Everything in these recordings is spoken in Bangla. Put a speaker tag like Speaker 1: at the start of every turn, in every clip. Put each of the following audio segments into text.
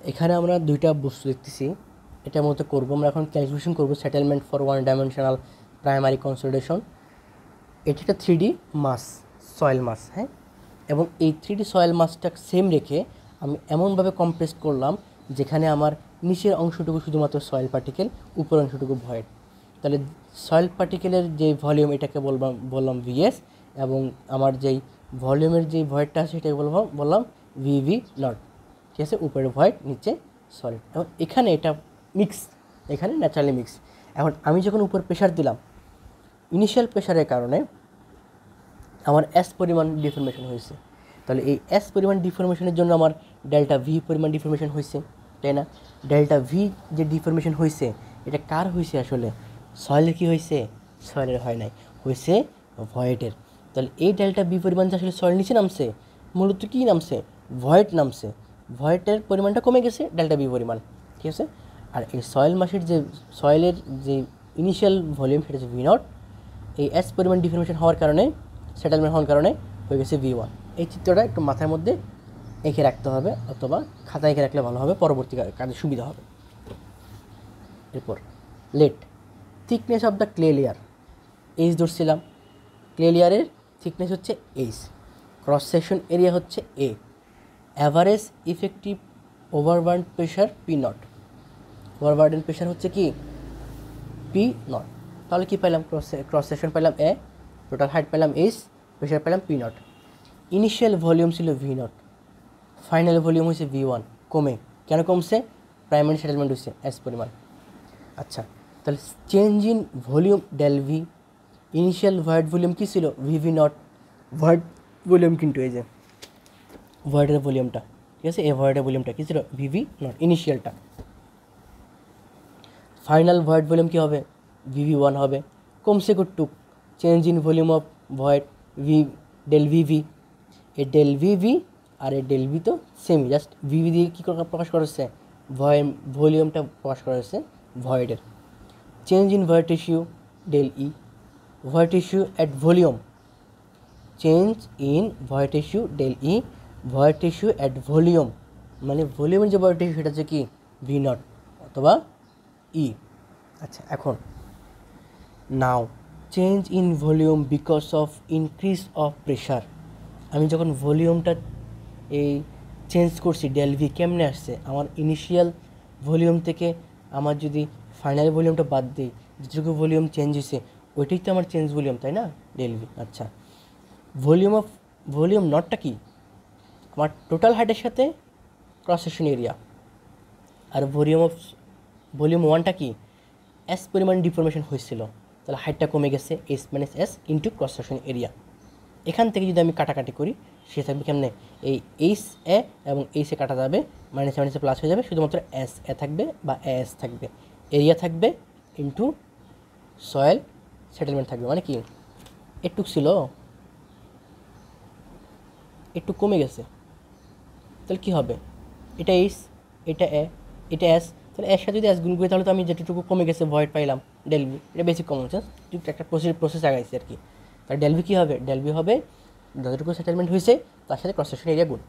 Speaker 1: এখানে আমরা দুইটা বস্তু দেখতেছি, এটার মতো করবো আমরা এখন ক্যালকুলেশন করবো settlement for one dimensional primary consolidation. এটি একটা 3D মাস, সয়েল মাস, হ্যাঁ। এবং এই 3D সয়েল মাসটা সেম রেখে আমি এমনভাবে কম্প্রেস করলাম যেখানে আমার নিচের অংশটুকু শুধুমাত্র সয়েল পার্টিকেল, উপরের অংশটুকু ভয়েড। তাহলে সয়েল পার্টিকেলের যে ভলিউম এটাকে বললাম ভিএস, এবং আমার যেই ভলিউমের যেই ভয়েডটা আছে সেটাকে বললাম ভিভি নট। ঠিক আছে, উপরে ভয়েড, নিচে সলিড। এবং এখানে এটা মিক্স, এখানে ন্যাচারালি মিক্স। এখন আমি যখন উপর প্রেশার দিলাম, ইনিশিয়াল প্রেশারের কারণে আমার এস পরিমাণ ডিফরমেশন হয়েছে। তাহলে এই এস পরিমাণ ডিফরমেশনের জন্য আমার ডেল্টা ভি পরিমাণ ডিফরমেশন হয়েছে, তাই না? ডেল্টা ভি যে ডিফরমেশন হয়েছে এটা কার হয়েছে আসলে? সয়েলের কি হয়েছে? সয়েলের হয় নাই, হয়েছে ভয়েডের। তাহলে এই ডেল্টা ভি পরিমাণ যে আসলে সয়েল নিচে নামছে, মূলত কী নামছে? ভয়েড নামছে। ভয়েডের পরিমাণটা কমে গেছে, ডেল্টা ভি পরিমাণ, ঠিক আছে। আর এই সয়েল মাসের যে সয়েলের যে ইনিশিয়াল ভলিউম সেটা হচ্ছে ভি নট। এই এস পরিমাণ ডিফরমেশন হওয়ার কারণে, সেটেলমেন্ট হওয়ার কারণে হয়ে গেছে V1। এই চিত্রটা একটু মাথার মধ্যে এঁকে রাখতে হবে, অথবা খাতায় এঁকে রাখলে ভালো হবে, পরবর্তী কাজে সুবিধা হবে। এরপর let thickness of the clay layer, H ধরছিলাম। ক্লে লেয়ারের থিকনেস হচ্ছে এইচ, ক্রস সেকশন এরিয়া হচ্ছে A, average effective overburden pressure P nought. Overburden pressure হচ্ছে কি? P nought. তাহলে কী পেলাম? ক্রস সেকশন পেলাম এ, টোটাল হাইট পেলাম এইচ, প্রেশার পেলাম পি নট। ইনিশিয়াল ভলিউম ছিল ভি নট, ফাইনাল ভলিউম হয়েছে V1। কমে কেন কমছে? প্রাইমারি সেটেলমেন্ট হয়েছে এস পরিমাণ। আচ্ছা, তাহলে change in volume del V. Initial void volume কী ছিল? V V not. ভয়েড ভলিউম কিন্তু এই যে ভয়েডের ভলিউমটা, ঠিক আছে, এই ভয়েডের ভলিউমটা কী ছিল? ভিভি নট ইনিশিয়ালটা। ফাইনাল ভয়েড ভলিউম কী হবে? VV1 হবে। কমছে কতটুক? Change in volume of void V del V V. এই ডেল ভিভি আর এই ডেল ভি তো সেমই, জাস্ট ভিভি দিয়ে কী প্রকাশ করা হচ্ছে? ভলিউমটা প্রকাশ করা হচ্ছে ভয়েডের। Change in void ratio del E. Void ratio at volume, change in void ratio del E. Void ratio at volume মানে ভলিউমের যে ভয়েড রেশিও সেটা হচ্ছে কি? ভি নট অথবা ই। আচ্ছা, এখন now change in volume because of increase of pressure. আমি যখন ভলিউমটা এই চেঞ্জ করছি, ডেল ভি কেমনে আসছে? আমার ইনিশিয়াল ভলিউম থেকে আমার যদি ফাইনাল ভলিউমটা বাদ দিই, যেটুকু ভলিউম চেঞ্জ হয়েছে ওইটাই তো আমার চেঞ্জ ভলিউম, তাই না? Del V. আচ্ছা, ভলিউম নটটা কি? আমার টোটাল হাইটের সাথে ক্রস সেকশন এরিয়া। আর ভলিউম ওয়ানটা কি? এস পরিমাণ ডিফরমেশন হয়েছিল, তাহলে হাইটটা কমে গেছে, S minus S into cross section area. এখান থেকে যদি আমি কাটাকাটি করি, সে থাকবে কেমনে? এই এইচ এ এবং এইচে কাটা যাবে, মাইনাসে মাইনাসে প্লাস হয়ে যাবে, শুধুমাত্র এস এ থাকবে বা এস থাকবে, এরিয়া থাকবে ইন্টু সয়েল সেটেলমেন্ট থাকবে। মানে কি? একটু ছিল, একটু কমে গেছে, তাহলে কী হবে? এটা এইচ, এটা এ, এটা এস, তাহলে এর সাথে যদি এস গুণ করি তাহলে তো আমি যেটুকু কমে গেছে ভয়েড পাইলাম ডেল ভি। এটা বেসিক কমন সেন্স, একটা প্রসেস আগাইছি আর কি। তাহলে ডেল ভি কী হবে? ডেল ভি হবে যতটুকু সেটেলমেন্ট হয়েছে তার সাথে ক্রস সেকশন এরিয়া গুণ।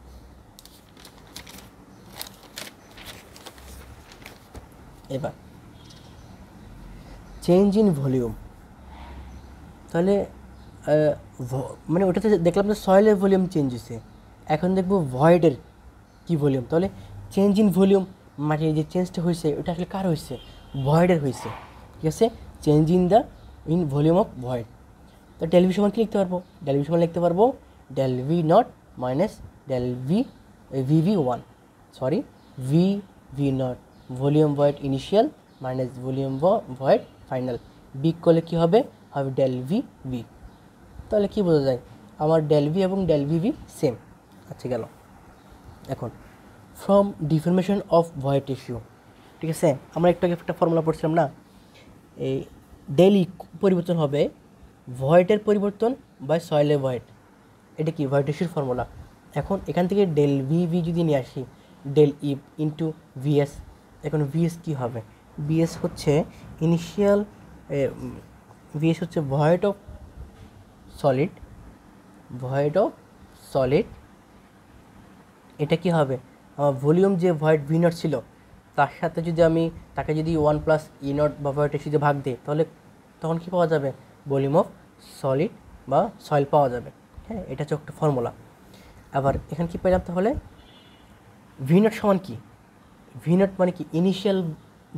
Speaker 1: এবার চেঞ্জ ইন ভলিউম, তাহলে মানে ওটাতে দেখলাম যে সয়েলের ভলিউম চেঞ্জ হয়েছে, এখন দেখবো ভয়েডের কী ভলিউম। তাহলে চেঞ্জ ইন ভলিউম মাটির যে চেঞ্জটা হয়েছে ওটা আসলে কার হয়েছে? ভয়েডের হয়েছে, ঠিক আছে। Change in volume of void. তো ডেল ভি সমান কী লিখতে পারবো? ডেল ভি সমান লিখতে পারবো del V nought minus del ভিভি1, sorry V nought volume void initial minus volume void final. Big করলে কী হবে? হবে ডেল ভি। তাহলে কী বোঝা যায়? আমার ডেল ভি এবং ডেল ভিভি সেম। আচ্ছা, গেল। এখন from deformation of void ratio, ঠিক আছে, আমরা একটু আগে একটা ফর্মুলা পড়ছিলাম না, এই ডেলি পরিবর্তন হবে ভয়েডের পরিবর্তন বাই সয়েলের ভয়েড। এটা কি? ভয়েড রেশিওর ফর্মুলা। এখন এখান থেকে ডেল ভিভি যদি নিয়ে আসি, ডেল ই ইন্টু ভিএস। এখন ভিএস কী হবে? ভিএস হচ্ছে ইনিশিয়াল, ভিএস হচ্ছে ভয়েড অফ সলিড। এটা কি হবে? আমার ভলিউম যে ভয়েড ভি নট ছিল তার সাথে যদি আমি তাকে যদি 1 প্লাস ই নট বা ভয়েড এসে যদি ভাগ দিই তাহলে তখন কী পাওয়া যাবে, ভলিউম অফ সলিড বা সয়েল পাওয়া যাবে। হ্যাঁ, এটা হচ্ছে একটা ফর্মুলা। আবার এখানে কী পেলাম তাহলে, ভি নট সমান কি, ভি নট মানে কি ইনিশিয়াল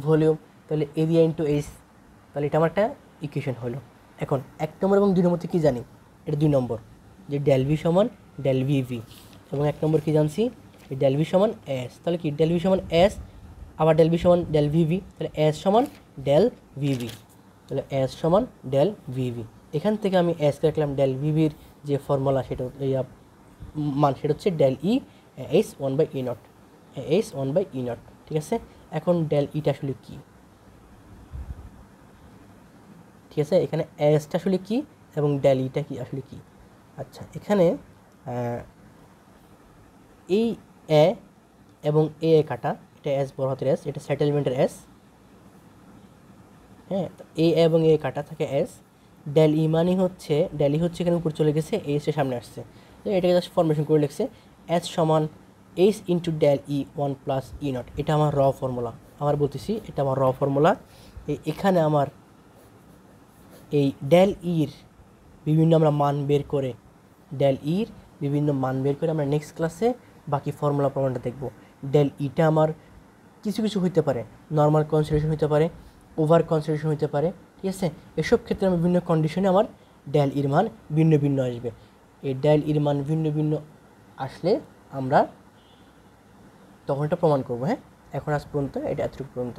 Speaker 1: ভলিউম, তাহলে এরিয়া ইন্টু এইচ, তাহলে এটা আমার একটা ইকুয়েশন হলো। এখন 1 নম্বর এবং 2 নম্বর থেকে কী জানি, এটা 2 নম্বর, যে ডেল ভি সমান ডেল ভি ভি, এবং 1 নম্বর কী জানছি, ডেল ভি সমান এস, তাহলে কি ডেল ভি সমান এস, আবার ডেল ভি সমান ডেল ভি ভি, তাহলে এস সমান ডেল ভি ভি, তাহলে এস সমান ডেল ভি ভি। এখান থেকে আমি এস রাখলাম, ডেল ভি ভির যে ফর্মুলা সেটা মান সেটা হচ্ছে del E H 1/E naught, H 1/E naught, ঠিক আছে। এখন ডেল ইটা আসলে কী, ঠিক আছে, এখানে এসটা আসলে কী এবং ডেল ইটা কি আসলে কী। আচ্ছা, এখানে এই এ এবং এ কাটা, এটা এস বড় হাতের এস, এটা সেটেলমেন্টের এস। হ্যাঁ, এ এবং এ কাটা থাকে এস, ডেল ই মানে হচ্ছে, ডেল ই হচ্ছে এখানে উপর চলে গেছে, এসের সামনে আসছে, তো এটাকে জাস্ট ফরমেশন করে লিখছে এস সমান H into del E 1 plus E naught. এটা আমার র ফর্মুলা, আমার বলতেছি এটা আমার র ফর্মুলা। এখানে আমার এই ডেল ইর বিভিন্ন আমরা মান বের করে, ডেল ইর বিভিন্ন মান বের করে আমরা নেক্সট ক্লাসে বাকি ফর্মুলা প্রমাণটা দেখব। ডেল ইটা আমার কিছু কিছু হইতে পারে, নর্মাল কনসিডারেশন হতে পারে, ওভার কনসিডারেশন হতে পারে, ঠিক আছে। এসব ক্ষেত্রে আমার বিভিন্ন কন্ডিশনে আমার ডেল ইর মান ভিন্ন ভিন্ন আসবে। এই ডেল ইর মান ভিন্ন ভিন্ন আসলে আমরা তখন এটা প্রমাণ করবো। হ্যাঁ, এখন আজ পর্যন্ত এটা এতটুকু পর্যন্ত।